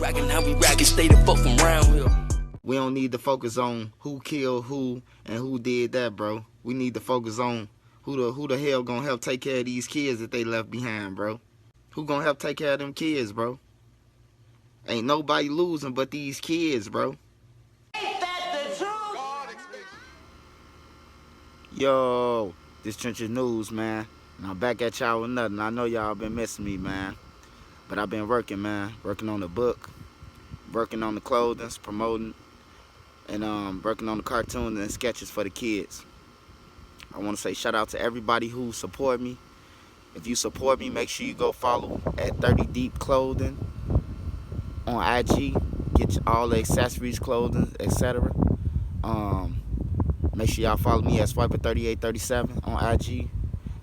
rockin' how we rockin', stay the fuck from round here. We don't need to focus on who killed who and who did that, bro. We need to focus on who the hell gonna help take care of these kids that they left behind, bro. Who gonna help take care of them kids, bro? Ain't nobody losing but these kids, bro. Ain't that the truth? Yo, this Trenches News, man. And I'm back at y'all with nothing. I know y'all been missing me, man. But I've been working, man. Working on the book, working on the clothing, promoting, and working on the cartoons and sketches for the kids. I want to say shout out to everybody who support me. If you support me, make sure you go follow at 30 Deep Clothing on IG. Get all the accessories, clothing, etc. Make sure y'all follow me at Swiper3837 on IG.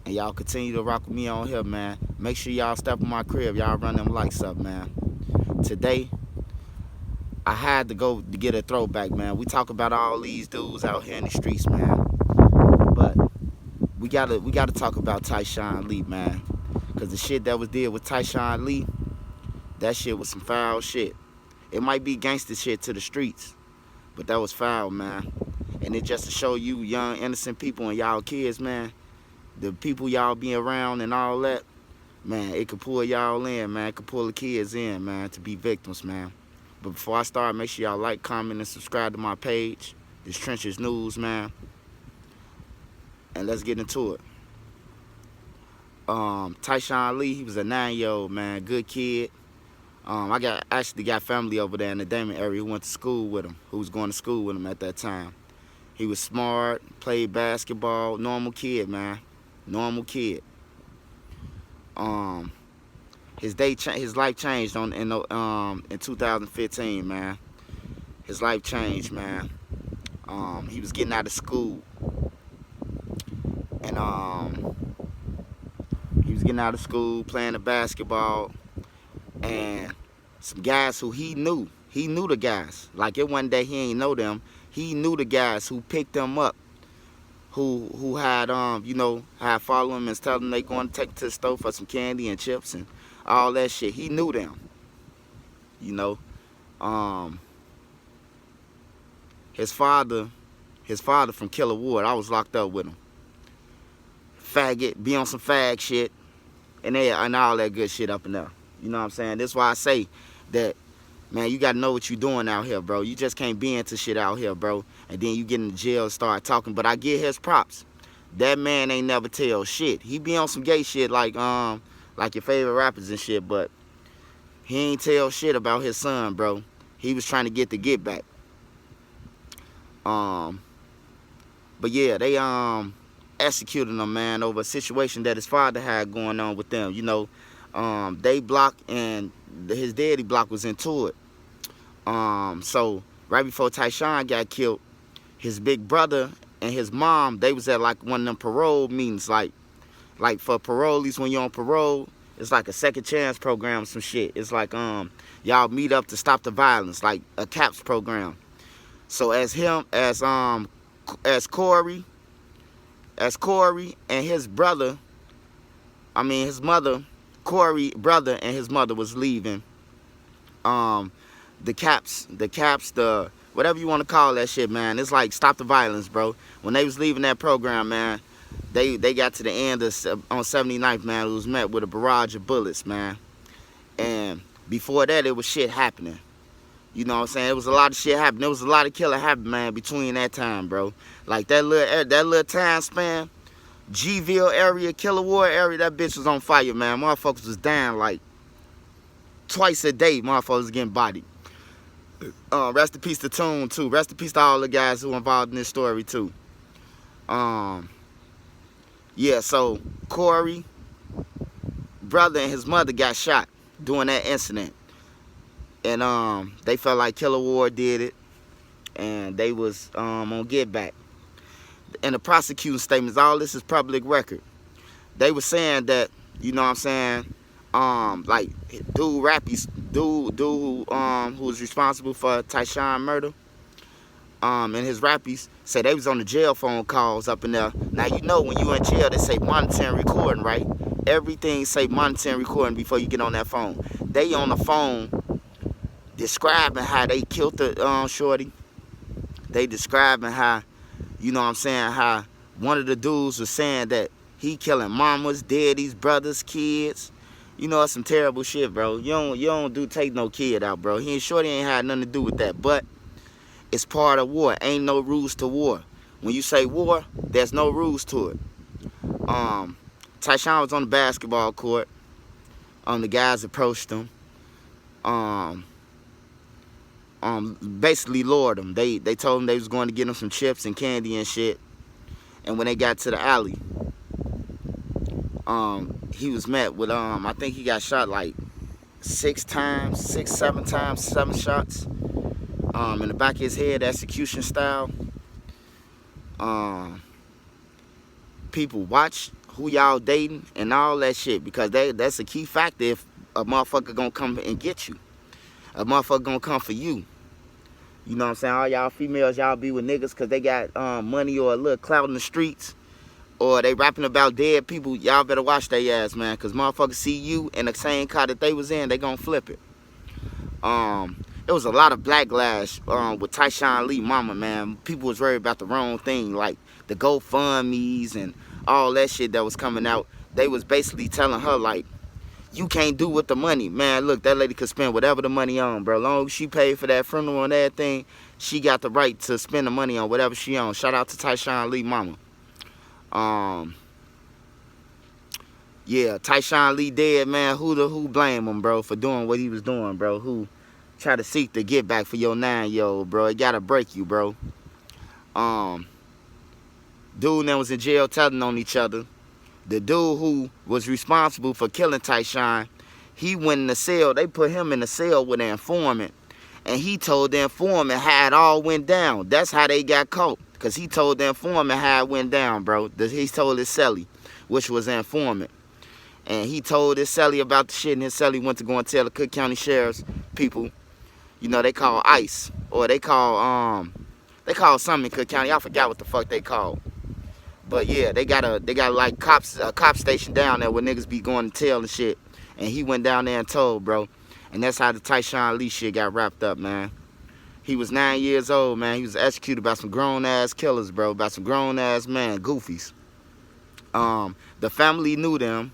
And y'all continue to rock with me on here, man. Make sure y'all step in my crib. Y'all run them lights up, man. Today, I had to go to get a throwback, man. We talk about all these dudes out here in the streets, man. But we gotta talk about Tyshawn Lee, man. Cause the shit that was did with Tyshawn Lee, that shit was some foul shit. It might be gangster shit to the streets, but that was foul, man. And it just to show you young, innocent people and y'all kids, man, the people y'all be around and all that, man, it could pull y'all in, man. It could pull the kids in, man, to be victims, man. But before I start, make sure y'all like, comment, and subscribe to my page. This Trenches News, man. And let's get into it. Tyshawn Lee, he was a 9-year-old, man, good kid. I actually got family over there in the Damon area who went to school with him, who was going to school with him at that time. He was smart, played basketball, normal kid, man, normal kid. His life changed in 2015, man. His life changed, man. He was getting out of school, and he was getting out of school playing the basketball, and some guys who he knew the guys. Like it one day he ain't know them. He knew the guys who picked them up, who had had followed him and tell them they going to take him to the store for some candy and chips and all that shit. He knew them. His father from Killer Ward, I was locked up with him. Faggot, be on some fag shit, and all that good shit up in there. You know what I'm saying? That's why I say that, man, you gotta know what you're doing out here, bro. You just can't be into shit out here, bro. And then you get in jail and start talking. But I give his props. That man ain't never tell shit. He be on some gay shit like your favorite rappers and shit, but he ain't tell shit about his son, bro. He was trying to get back. But yeah, they executed him, man, over a situation that his father had going on with them. They blocked and his daddy block was into it. So right before Tyshawn got killed, his big brother and his mom, they was at like one of them parole meetings, like for parolees when you're on parole, it's like a second chance program or some shit. It's like y'all meet up to stop the violence, like a CAPS program. So as Corey and his brother, his mother, Corey brother and his mother was leaving the CAPS, whatever you want to call that shit, man. It's like stop the violence, bro. When they was leaving that program, man, they got to the end on 79th, man. It was met with a barrage of bullets, man. And before that, it was shit happening. You know what I'm saying? It was a lot of shit happening. There was a lot of killing happening, man, between that time, bro. Like that little time span, Gville area, Killer Ward area, that bitch was on fire, man. Motherfuckers was down like twice a day. Motherfuckers was getting bodied. Rest in peace to Toon, too. Rest in peace to all the guys who involved in this story, too. Yeah, so Corey, brother and his mother got shot during that incident. And they felt like Killer Ward did it. And they was on get back. And the prosecuting statements, all this is public record. They were saying that, you know what I'm saying, like dude who was responsible for Tyshawn murder, and his rappies said they was on the jail phone calls up in there. Now you know when you in jail they say monitoring recording, right? Everything say monitoring recording before you get on that phone. They on the phone describing how they killed the shorty. They describing how, you know what I'm saying, how one of the dudes was saying that he killing mamas, daddies, brothers, kids. You know, it's some terrible shit, bro. You don't take no kid out, bro. Shorty ain't had nothing to do with that, but it's part of war. Ain't no rules to war. When you say war, there's no rules to it. Tyshawn was on the basketball court. The guys approached him. Basically lured him. They told him they was going to get him some chips and candy and shit. And when they got to the alley, he was met with I think he got shot like 7 shots. In the back of his head, execution style. People watch who y'all dating and all that shit, because that's a key factor if a motherfucker gonna come and get you. A motherfucker gonna come for you. You know what I'm saying? All y'all females, y'all be with niggas because they got money or a little clout in the streets, or they rapping about dead people. Y'all better watch their ass, man, because motherfuckers see you in the same car that they was in, they gonna flip it. There was a lot of backlash with Tyshawn Lee mama, man. People was worried about the wrong thing, like the GoFundMe's and all that shit that was coming out. They was basically telling her, like, you can't do with the money. Man, look, that lady could spend whatever the money on, bro. Long as she paid for that funeral and everything, she got the right to spend the money on whatever she on. Shout out to Tyshawn Lee mama. Yeah, Tyshawn Lee dead, man. Who blame him, bro, for doing what he was doing, bro? Who try to seek to get back for your 9-year-old, bro? It gotta break you, bro. Dude that was in jail telling on each other. The dude who was responsible for killing Tyshawn, he went in the cell. They put him in the cell with an informant, and he told the informant how it all went down. That's how they got caught, because he told the informant how it went down, bro. He told his celly, which was an informant. And he told his celly about the shit, and his celly went to go and tell the Cook County Sheriff's people. You know, they call ICE, or they call something in Cook County. I forgot what the fuck they called. But yeah, they got like a cop station down there where niggas be going to tell and shit. And he went down there and told, bro. And that's how the Tyshawn Lee shit got wrapped up, man. He was 9 years old, man. He was executed by some grown ass killers, bro. By some grown ass, man, goofies. The family knew them.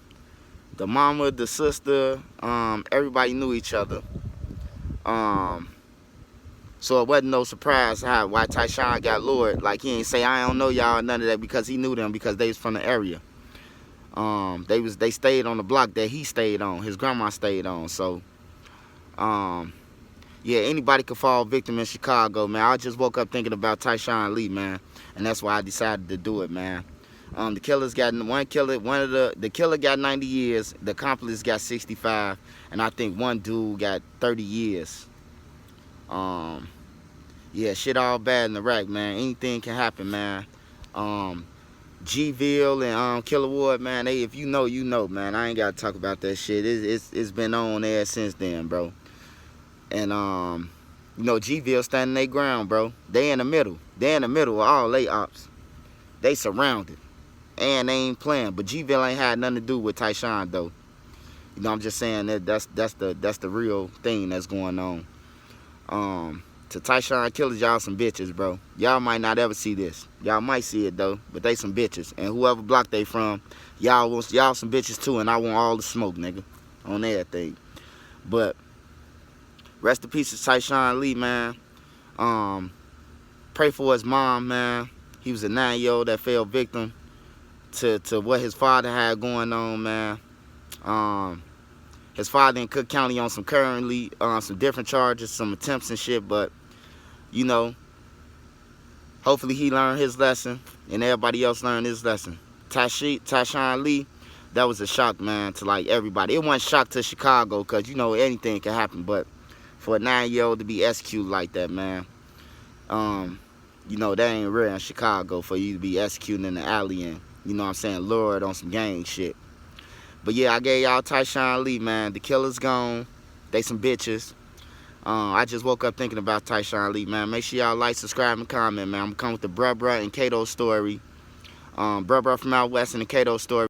The mama, the sister, everybody knew each other. So it wasn't no surprise why Tyshawn got lured. Like, he ain't say, I don't know y'all, none of that, because he knew them, because they was from the area. They stayed on the block that he stayed on, his grandma stayed on. So, yeah, anybody could fall victim in Chicago, man. I just woke up thinking about Tyshawn Lee, man, and that's why I decided to do it, man. The killers got the killer got 90 years, the accomplice got 65, and I think one dude got 30 years. Yeah, shit all bad in Iraq, man. Anything can happen, man. G-Ville and Killer Ward, man, if you know, you know, man. I ain't gotta talk about that shit. It's been on there since then, bro. And you know, G-Ville standing their ground, bro. They in the middle. They in the middle of all they ops. They surrounded. And they ain't playing. But G-Ville ain't had nothing to do with Tyshawn, though. You know, I'm just saying that's the real thing that's going on. To Tyshawn killers, y'all some bitches, bro. Y'all might not ever see this. Y'all might see it, though, but they some bitches. And whoever block they from, y'all some bitches, too, and I want all the smoke, nigga, on everything. But rest in peace to Tyshawn Lee, man. Pray for his mom, man. He was a 9-year-old that fell victim to what his father had going on, man. His father in Cook County on some some different charges, some attempts and shit, but, you know, hopefully he learned his lesson and everybody else learned his lesson. Tyshawn Lee, that was a shock, man, to, like, everybody. It wasn't a shock to Chicago because, you know, anything can happen, but for a 9-year-old to be executed like that, man, you know, that ain't real in Chicago for you to be executed in the alley and, you know what I'm saying, lured on some gang shit. But yeah, I gave y'all Tyshawn Lee, man. The killer's gone. They some bitches. I just woke up thinking about Tyshawn Lee, man. Make sure y'all like, subscribe, and comment, man. I'm coming with the Bruh and Kato story. Bruh from out west and the Kato story.